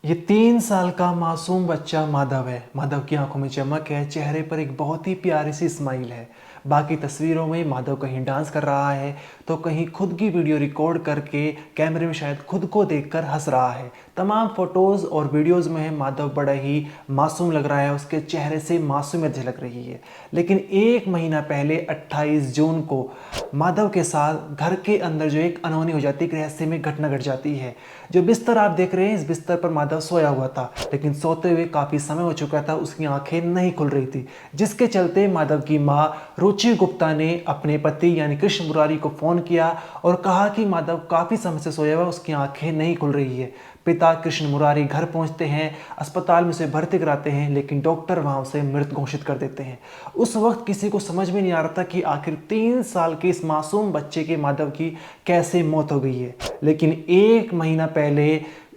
ये 3 साल का मासूम बच्चा माधव है। माधव की आंखों में चमक है, चेहरे पर एक बहुत ही प्यारी सी स्माइल है। बाकी तस्वीरों में माधव कहीं डांस कर रहा है तो कहीं खुद की वीडियो रिकॉर्ड करके कैमरे में शायद खुद को देखकर हंस रहा है। तमाम फोटोज़ और वीडियोज़ में माधव बड़ा ही मासूम लग रहा है, उसके चेहरे से मासूमियत झलक रही है। लेकिन एक महीना पहले 28 जून को माधव के साथ घर के अंदर जो एक अनहोनी हो जाती है, एक रहस्यमय घटना घट जाती है। जो बिस्तर आप देख रहे हैं, इस बिस्तर पर माधव सोया हुआ था, लेकिन सोते हुए काफ़ी समय हो चुका था, उसकी आंखें नहीं खुल रही थी, जिसके चलते माधव की माँ रुचि गुप्ता ने अपने पति यानी कृष्ण मुरारी को फ़ोन किया और कहा कि माधव काफ़ी समय से सोया हुआ है, उसकी आंखें नहीं खुल रही है। पिता कृष्ण मुरारी घर पहुंचते हैं, अस्पताल में उसे भर्ती कराते हैं, लेकिन डॉक्टर वहां उसे मृत घोषित कर देते हैं। उस वक्त किसी को समझ में नहीं आ रहा था कि आखिर 3 साल के इस मासूम बच्चे के माधव की कैसे मौत हो गई है। लेकिन एक महीना पहले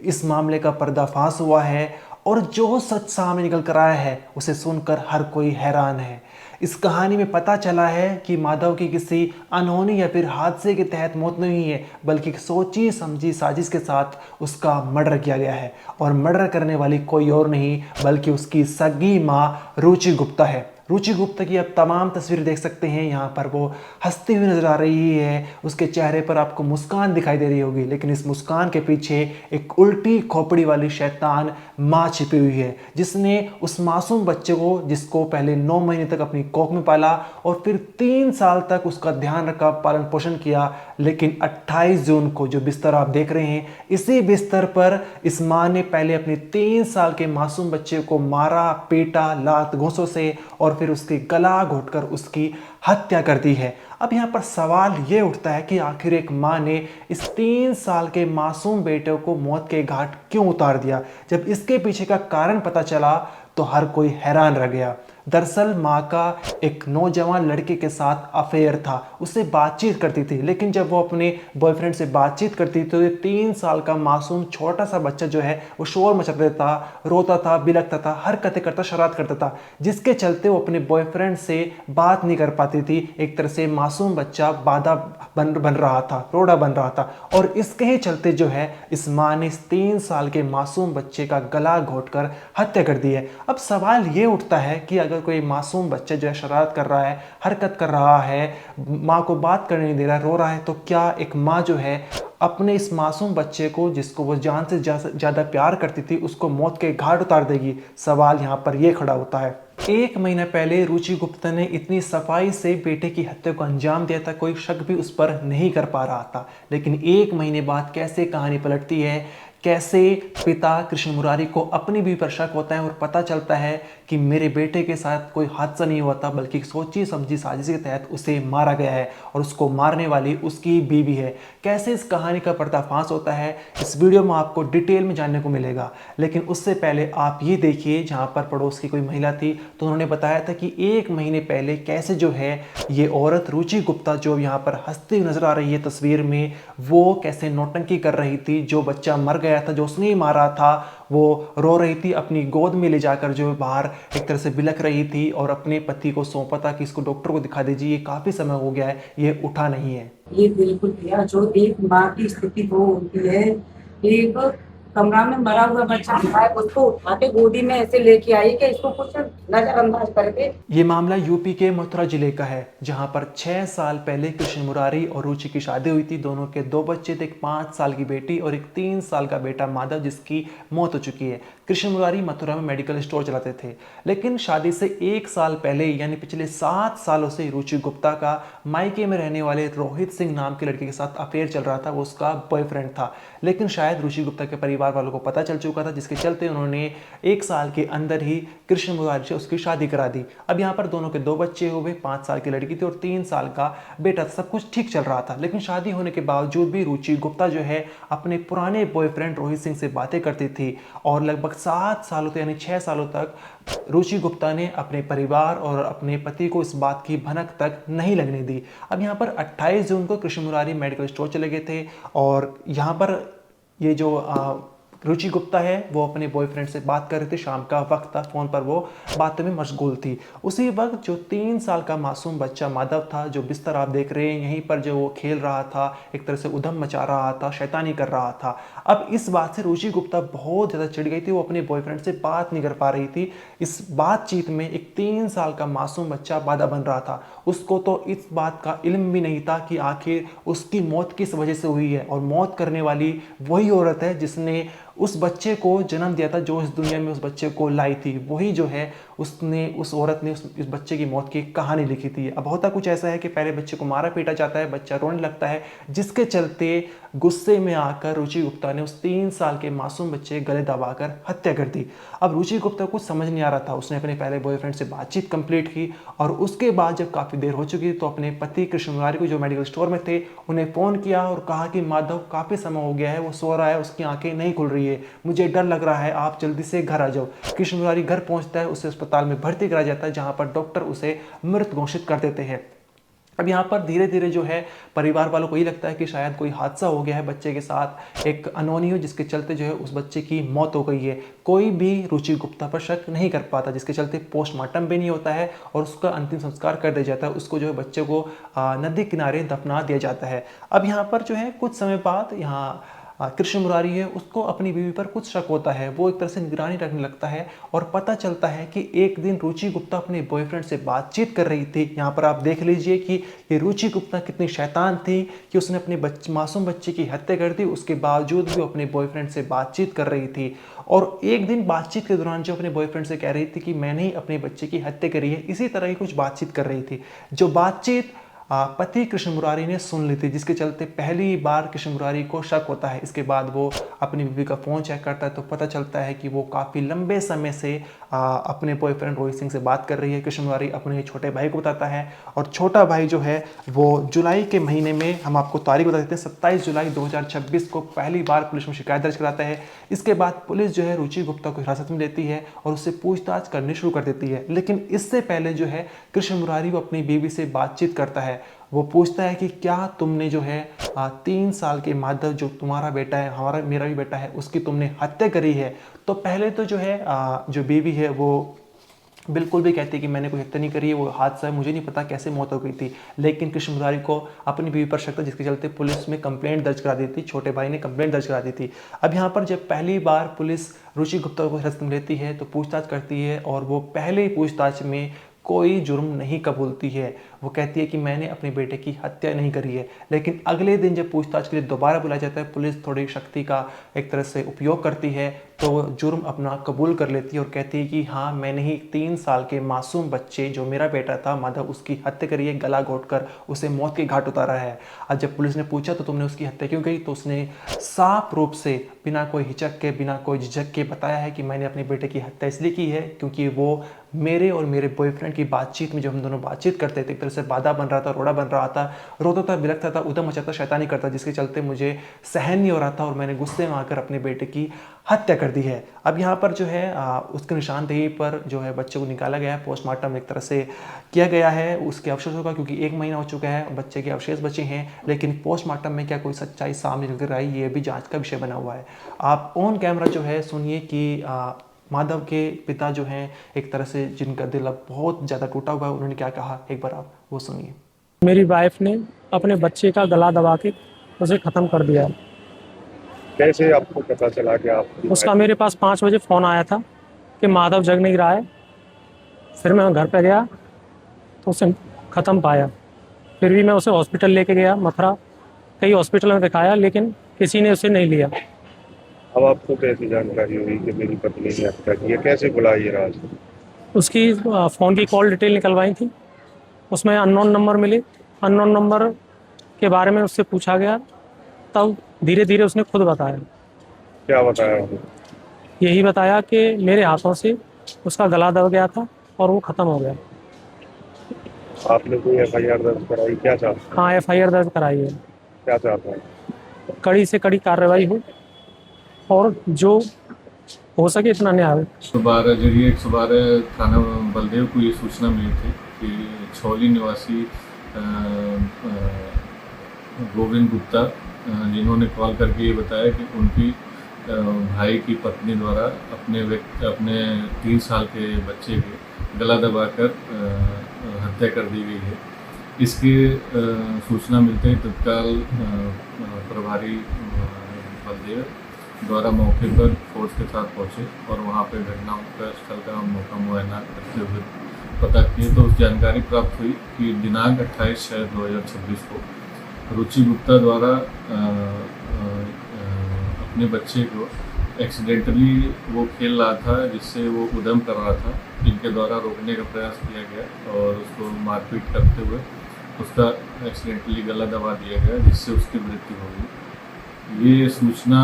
इस मामले का पर्दाफाश हुआ है और जो सच सामने निकल कर आया है उसे सुनकर हर कोई हैरान है। इस कहानी में पता चला है कि माधव की किसी अनहोनी या फिर हादसे के तहत मौत नहीं हुई है, बल्कि एक सोची समझी साजिश के साथ उसका मर्डर किया गया है। और मर्डर करने वाली कोई और नहीं बल्कि उसकी सगी माँ रुचि गुप्ता है। रुचि गुप्ता की आप तमाम तस्वीरें देख सकते हैं। यहाँ पर वो हंसती हुई नजर आ रही है, उसके चेहरे पर आपको मुस्कान दिखाई दे रही होगी, लेकिन इस मुस्कान के पीछे एक उल्टी खोपड़ी वाली शैतान माँ छिपी हुई है, जिसने उस मासूम बच्चे को, जिसको पहले 9 महीने तक अपनी कोख में पाला और फिर 3 साल तक उसका ध्यान रखा, पालन पोषण किया। लेकिन 28 जून को जो बिस्तर आप देख रहे हैं, इसी बिस्तर पर इस माँ ने पहले अपने 3 साल के मासूम बच्चे को मारा, पीटा लात घोंसों से और फिर उसके गला घोंटकर उसकी हत्या कर दी है। अब यहाँ पर सवाल ये उठता है कि आखिर एक माँ ने इस 3 साल के मासूम बेटे को मौत के घाट क्यों उतार दिया। जब इसके पीछे का कारण पता चला तो हर कोई हैरान रह गया। दरअसल माँ का एक नौजवान लड़के के साथ अफेयर था, उससे बातचीत करती थी, लेकिन जब वो अपने बॉयफ्रेंड से बातचीत करती थी तो ये 3 साल का मासूम छोटा सा बच्चा जो है वो शोर मचा देता, रोता था, बिलखता था, हरकतें करता, शरारत करता था, जिसके चलते वो अपने बॉयफ्रेंड से बात नहीं कर पाती थी। एक तरह से मासूम बच्चा बाधा बन रहा था, रोड़ा बन रहा था। और इसके ही चलते जो है इस माँ ने इस 3 साल के मासूम बच्चे का गला घोंटकर हत्या कर दी है। अब सवाल ये उठता है कि अगर कोई मासूम बच्चा जो है शरारत कर रहा है, हरकत कर रहा है, माँ को बात करने नहीं दे रहा, रो रहा है, तो क्या एक माँ जो है अपने इस मासूम बच्चे को, जिसको वो जान से ज़्यादा प्यार करती थी, उसको मौत के घाट उतार देगी। सवाल यहाँ पर यह खड़ा होता है। एक महीना पहले रुचि गुप्ता ने इतनी सफाई से बेटे की हत्या को अंजाम दिया था, कोई शक भी उस पर नहीं कर पा रहा था। लेकिन एक महीने बाद कैसे कहानी पलटती है, कैसे पिता कृष्ण मुरारी को अपनी भी पर शक होता है और पता चलता है कि मेरे बेटे के साथ कोई हादसा नहीं हुआ था, बल्कि सोची समझी साजिश के तहत उसे मारा गया है और उसको मारने वाली उसकी बीवी है। कैसे इस कहानी का पर्दाफाश होता है, इस वीडियो में आपको डिटेल में जानने को मिलेगा। लेकिन उससे पहले आप ये देखिए, जहाँ पर पड़ोस की कोई महिला थी तो उन्होंने बताया था कि एक महीने पहले कैसे जो है ये औरत रुचि गुप्ता, जो यहाँ पर हंसती हुई नजर आ रही है तस्वीर में, वो कैसे नौटंकी कर रही थी। जो बच्चा मर गया था, जो उसने मारा था, वो रो रही थी, अपनी गोद में ले जाकर जो बाहर एक तरह से बिलख रही थी और अपने पति को सौंपा था कि इसको डॉक्टर को दिखा दीजिए, ये काफ़ी समय हो गया है, ये उठा नहीं है। ये बिल्कुल भैया, जो एक माँ की स्थिति वो होती है। एक कमरा में मरा हुआ बच्चा है, उसको उठा के गोदी में ऐसे लेके आई कि इसको कुछ नजरअंदाज करके। ये मामला यूपी के मथुरा जिले का है, जहां पर 6 साल पहले कृष्ण मुरारी और रुचि की शादी हुई थी। दोनों के 2 बच्चे थे, एक 5 साल की बेटी और एक 3 साल का बेटा माधव, जिसकी मौत हो चुकी है। कृष्ण मुरारी मथुरा में मेडिकल स्टोर चलाते थे, लेकिन शादी से 1 साल पहले यानी पिछले 7 सालों से रुचि गुप्ता का मायके में रहने वाले रोहित सिंह नाम के लड़के के साथ अफेयर चल रहा था, वो उसका बॉयफ्रेंड था। लेकिन शायद रुचि गुप्ता के परिवार वालों को पता चल चुका था, जिसके चलते उन्होंने 1 साल के अंदर ही कृष्ण मुरारी से उसकी शादी करा दी। अब यहाँ पर दोनों के 2 बच्चे हुए, 5 साल की लड़की थी और 3 साल का बेटा था। सब कुछ ठीक चल रहा था, लेकिन शादी होने के बावजूद भी रुचि गुप्ता जो है अपने पुराने बॉयफ्रेंड रोहित सिंह से बातें करती थी और लगभग 7 सालों तक यानी 6 सालों तक रुचि गुप्ता ने अपने परिवार और अपने पति को इस बात की भनक तक नहीं लगने दी। अब यहाँ पर 28 जून को कृष्ण मुरारी मेडिकल स्टोर चले गए थे और यहाँ पर ये जो रुचि गुप्ता है वो अपने बॉयफ्रेंड से बात कर रही थी, शाम का वक्त था, फ़ोन पर वो बातों में मशगूल थी। उसी वक्त जो 3 साल का मासूम बच्चा माधव था, जो बिस्तर आप देख रहे हैं यहीं पर जो वो खेल रहा था, एक तरह से उधम मचा रहा था, शैतानी कर रहा था। अब इस बात से रुचि गुप्ता बहुत ज़्यादा चिढ़ गई थी, वो अपने बॉयफ्रेंड से बात नहीं कर पा रही थी। इस बातचीत में एक 3 साल का मासूम बच्चा बाधा बन रहा था। उसको तो इस बात का इल्म भी नहीं था कि आखिर उसकी मौत किस वजह से हुई है, और मौत करने वाली वही औरत है जिसने उस बच्चे को जन्म दिया था, जो इस दुनिया में उस बच्चे को लाई थी। वही जो है उसने, उस औरत ने इस बच्चे की मौत की कहानी लिखी थी। अब होता कुछ ऐसा है कि पहले बच्चे को मारा पीटा जाता है, बच्चा रोने लगता है, जिसके चलते गुस्से में आकर रुचि गुप्ता ने उस 3 साल के मासूम बच्चे गले दबाकर हत्या कर दी। अब रुचि गुप्ता को समझ नहीं आ रहा था। उसने अपने पहले बॉयफ्रेंड से बातचीत कंप्लीट की और उसके बाद जब काफ़ी देर हो चुकी तो अपने पति कृष्ण मुरारी को, जो मेडिकल स्टोर में थे, उन्हें फ़ोन किया और कहा कि माधव काफ़ी समय हो गया है, वो सो रहा है, उसकी आंखें नहीं खुल रही है, मुझे डर लग रहा है, आप जल्दी से घर आ जाओ। कृष्ण मुरारी घर पहुंचता है, उसे अस्पताल में भर्ती कराया जाता है, जहां पर डॉक्टर उसे मृत घोषित कर देते हैं। अब यहाँ पर धीरे धीरे जो है परिवार वालों को ये लगता है कि शायद कोई हादसा हो गया है बच्चे के साथ, एक अनहोनी हो जिसके चलते जो है उस बच्चे की मौत हो गई है। कोई भी रुचि गुप्ता पर शक नहीं कर पाता, जिसके चलते पोस्टमार्टम भी नहीं होता है और उसका अंतिम संस्कार कर दिया जाता है। उसको जो है बच्चे को नदी किनारे दफना दिया जाता है। अब यहाँ पर जो है कुछ समय बाद यहाँ कृष्ण मुरारी है, उसको अपनी बीवी पर कुछ शक होता है। वो एक तरह से निगरानी रखने लगता है और पता चलता है कि एक दिन रुचि गुप्ता अपने बॉयफ्रेंड से बातचीत कर रही थी। यहाँ पर आप देख लीजिए कि ये रुचि गुप्ता कितनी शैतान थी कि उसने अपने मासूम बच्चे की हत्या कर दी, उसके बावजूद भी अपने बॉयफ्रेंड से बातचीत कर रही थी। और एक दिन बातचीत के दौरान जो अपने बॉयफ्रेंड से कह रही थी कि मैंने ही अपने बच्चे की हत्या करी है, इसी तरह की कुछ बातचीत कर रही थी। जो बातचीत पति कृष्ण मुरारी ने सुन ली थी, जिसके चलते पहली बार कृष्ण मुरारी को शक होता है। इसके बाद वो अपनी बीवी का फ़ोन चेक करता है तो पता चलता है कि वो काफ़ी लंबे समय से अपने बॉयफ्रेंड रोहित सिंह से बात कर रही है। कृष्ण मुरारी अपने छोटे भाई को बताता है और छोटा भाई जो है वो जुलाई के महीने में, हम आपको तारीख बता देते हैं, 27 जुलाई 2026 को पहली बार पुलिस में शिकायत दर्ज कराता है। इसके बाद पुलिस जो है रुचि गुप्ता को हिरासत में लेती है और उससे पूछताछ करनी शुरू कर देती है। लेकिन इससे पहले जो है कृष्ण मुरारी वो अपनी बीवी से बातचीत करता है। वो पूछता है कि क्या तुमने जो है 3 साल के माधव, जो तुम्हारा बेटा है, मेरा भी बेटा है, उसकी तुमने हत्या करी है? तो पहले तो जो है जो बीवी है वो बिल्कुल भी कहती है कि मैंने कोई हत्या नहीं करी है, वो हादसा है, मुझे नहीं पता कैसे मौत हो गई थी। लेकिन कृष्ण मुरारी को अपनी बीवी पर शक था, जिसके चलते पुलिस में कंप्लेंट दर्ज करा दी थी। छोटे भाई ने कंप्लेंट दर्ज करा दी थी। अब यहाँ पर जब पहली बार पुलिस रुचि गुप्ता को हिरासत में लेती है तो पूछताछ करती है और वो पहले ही पूछताछ में कोई जुर्म नहीं कबूलती है। वो कहती है कि मैंने अपने बेटे की हत्या नहीं करी है। लेकिन अगले दिन जब पूछताछ के लिए दोबारा बुलाया जाता है, पुलिस थोड़ी शक्ति का एक तरह से उपयोग करती है तो वो जुर्म अपना कबूल कर लेती है और कहती है कि हाँ, मैंने ही 3 साल के मासूम बच्चे, जो मेरा बेटा था माधव, उसकी हत्या करी है, गला घोंटकर उसे मौत के घाट उतारा है। अब जब पुलिस ने पूछा तो तुमने उसकी हत्या क्यों की, तो उसने साफ रूप से बिना कोई हिचक के, बिना कोई झिझक के बताया है कि मैंने अपने बेटे की हत्या इसलिए की है क्योंकि वो मेरे और मेरे बॉयफ्रेंड की बातचीत में, जब हम दोनों बातचीत करते थे, एक तरह से बाधा बन रहा था, रोड़ा बन रहा था, रोता था, बिलखता था, उधम मचाता, शैतानी करता, जिसके चलते मुझे सहन नहीं हो रहा था और मैंने गुस्से में आकर अपने बेटे की हत्या कर दी है। अब यहाँ पर जो है उसके निशानदेही पर जो है बच्चे को निकाला गया है, पोस्टमार्टम एक तरह से किया गया है उसके अवशेषों का, क्योंकि 1 महीना हो चुका है, बच्चे के अवशेष बचे हैं। लेकिन पोस्टमार्टम में क्या कोई सच्चाई सामने निकल कर आई, ये भी जांच का विषय बना हुआ है। आप ऑन कैमरा जो है सुनिए कि माधव के पिता जो हैं, एक तरह से जिनका दिल अब बहुत ज़्यादा टूटा हुआ है, उन्होंने क्या कहा, एक बार आप वो सुनिए। मेरी वाइफ ने अपने बच्चे का गला दबा के उसे ख़त्म कर दिया। कैसे आपको पता चला कि आप उसका मेरे पास 5 बजे फ़ोन आया था कि माधव जग नहीं रहा है। फिर मैं घर पे गया तो उसे ख़त्म पाया। फिर भी मैं उसे हॉस्पिटल लेके गया, मथुरा, कई हॉस्पिटल में दिखाया, लेकिन किसी ने उसे नहीं लिया। अब आपको कैसी जानकारी हुई कि मेरी पत्नी ने हत्या की है? कैसे खुला ये राज? उसकी फ़ोन की कॉल डिटेल निकलवाई थी, उसमें अननोन नंबर मिले। अननोन नंबर के बारे में उससे पूछा गया, तब धीरे धीरे उसने खुद बताया। क्या बताया आपने? यही बताया कि मेरे हाथों से उसका गला दब गया था और वो ख़त्म हो गया। आपने कोई FIR दर्ज कराई? क्या चाहते हाँ, FIR दर्ज कराई है। क्या चाहते हैं? कड़ी से कड़ी कार्रवाई हो और जो हो सके इतना न्याय हो। 112 थाना बलदेव को ये सूचना मिली थी कि छौली निवासी गोविंद गुप्ता, जिन्होंने कॉल करके ये बताया कि उनकी भाई की पत्नी द्वारा अपने 3 साल के बच्चे के गला दबाकर हत्या कर दी गई है। इसकी सूचना मिलते ही तत्काल प्रभारी बलदेव द्वारा मौके पर फोर्स के साथ पहुंचे और वहां पे घटना स्थल का मौका मुआयना करते हुए पता किए तो उस जानकारी प्राप्त हुई कि दिनांक 28/6/2026 को रुचि गुप्ता द्वारा अपने बच्चे को एक्सीडेंटली वो खेल रहा था, जिससे वो उद्यम कर रहा था, जिनके द्वारा रोकने का प्रयास किया गया और उसको मारपीट करते हुए उसका एक्सीडेंटली गला दबा दिया गया, जिससे उसकी मृत्यु हो गई। ये सूचना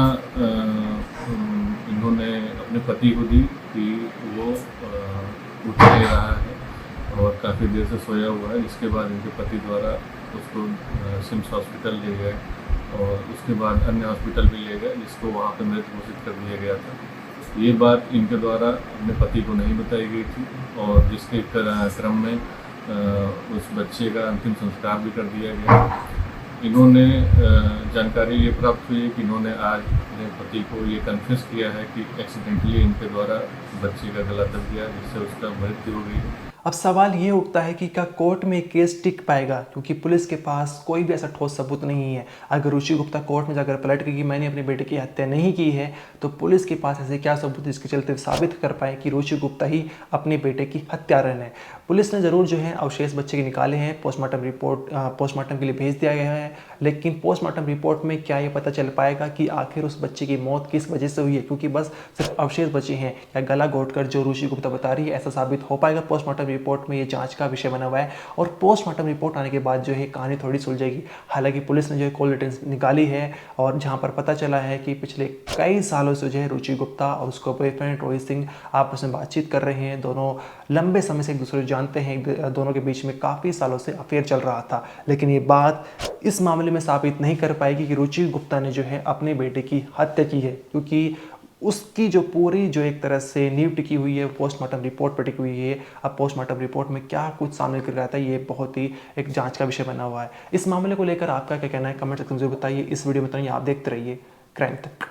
इन्होंने अपने पति को दी कि वो उठ नहीं रहा है और काफ़ी देर से सोया हुआ है। इसके बाद इनके पति द्वारा उसको सिम्स हॉस्पिटल ले गए और उसके बाद अन्य हॉस्पिटल भी ले गए, जिसको वहाँ पे मृत घोषित कर दिया गया था। ये बात इनके द्वारा अपने पति को नहीं बताई गई थी और जिसके क्रम में उस बच्चे का अंतिम संस्कार भी कर दिया गया। इन्होंने जानकारी ये प्राप्त हुई है कि इन्होंने आज अपने पति को ये कन्फेस किया है कि एक्सीडेंटली इनके द्वारा बच्चे का गला दब गया, जिससे उसका मृत्यु हो गई है। अब सवाल ये उठता है कि क्या कोर्ट में केस टिक पाएगा, क्योंकि पुलिस के पास कोई भी ऐसा ठोस सबूत नहीं है। अगर रुचि गुप्ता कोर्ट में जाकर पलट गई कि मैंने अपने बेटे की हत्या नहीं की है, तो पुलिस के पास ऐसे क्या सबूत जिसके चलते साबित कर पाए कि रुचि गुप्ता ही अपने बेटे की हत्यारन है। पुलिस ने ज़रूर जो है अवशेष बच्चे के निकाले हैं, पोस्टमार्टम के लिए भेज दिया गया है, लेकिन पोस्टमार्टम रिपोर्ट में क्या ये पता चल पाएगा कि आखिर उस बच्चे की मौत किस वजह से हुई है, क्योंकि बस सिर्फ अवशेष बचे हैं। या गला घोंटकर जो रुचि गुप्ता बता रही है ऐसा साबित हो पाएगा? पोस्टमार्टम रिपोर्ट में ये जांच का विषय बना हुआ है और पोस्टमार्टम रिपोर्ट आने के बाद जो है कहानी थोड़ी सुलझेगी। हालांकि पुलिस ने जो है कॉल डिटेल्स निकाली है और जहां पर पता चला है कि पिछले कई सालों से जो है रुचि गुप्ता और उसका बॉयफ्रेंड रोहित सिंह आपस में बातचीत कर रहे हैं। दोनों लंबे समय से एक दूसरे को जानते हैं, दोनों के बीच में काफ़ी सालों से अफेयर चल रहा था। लेकिन ये बात इस मामले में साबित नहीं कर पाएगी कि रुचि गुप्ता ने जो है अपने बेटे की हत्या की है, क्योंकि उसकी जो पूरी जो एक तरह से नींव टिकी हुई है पोस्टमार्टम रिपोर्ट पर टिकी हुई है। अब पोस्टमार्टम रिपोर्ट में क्या कुछ सामने कर रहा था ये बहुत ही एक जांच का विषय बना हुआ है। इस मामले को लेकर आपका क्या कहना है कमेंट सेक्शन में जरूर बताइए। इस वीडियो में तो आप देखते रहिए क्राइम तक।